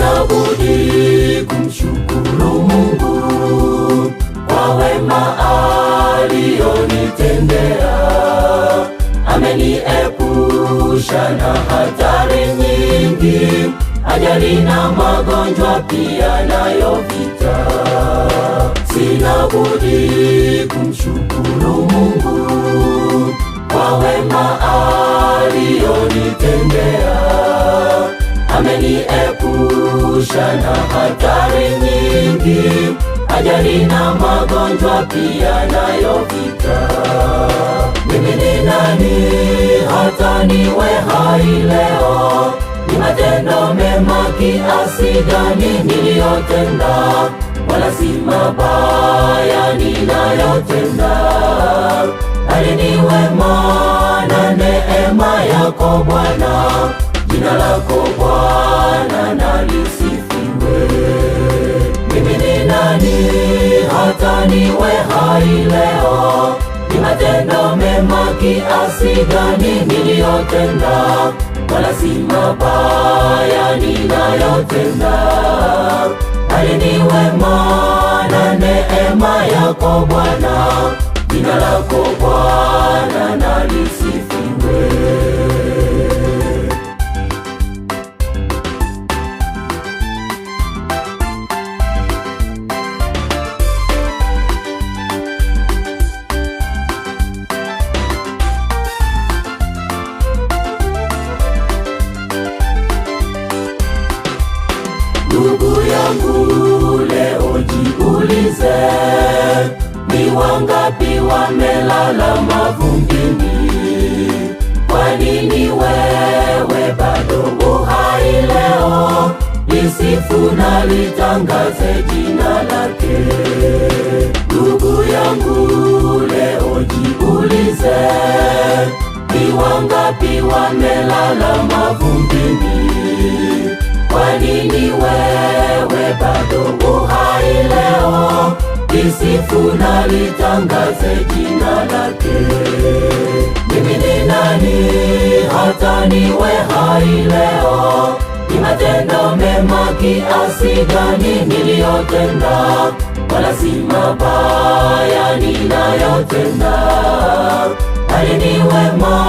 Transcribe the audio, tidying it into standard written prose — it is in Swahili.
Sina budi kumshukuru Mungu kwa wema alionitendea. Ameniepusha na hatari nyingi, ajali na magonjwa pia nayo vita. Sina budi kumshukuru Mungu kwa wema alionitendea. Ameniepusha na hatari nyingi, ajali na magonjwa pia nayo vita. Mimi ni nani hata niwe hai leo? Ni matendo mema kiasi gani niliyotenda, wala si mabaya ninayotenda. Bali ni wema na neema yako Bwana, jina lako Bwana na lisifiwe. Mimi ni nani hata niwe hai leo? Ni matendo mema kiasi gani niliyotenda, wala si mabaya ninayotenda. Bali ni wema na neema yako Bwana, jina lako Bwana na lisifiwe. Ndugu yangu, leo jiulize, ni wangapi wamelala mavumbini? Kwa nini wewe bado uhai leo? Lisifu na litangaze jina lake. Ndugu yangu, leo jiulize, ni wangapi wamelala mavumbini? Kwa nini wewe bado uhai leo? Lisifu na litangaze jina lake. Mimi ni nani hata niwe hai leo? Ni matendo mema kiasi gani niliyotenda, wala si mabaya ninayotenda. Bali ni wema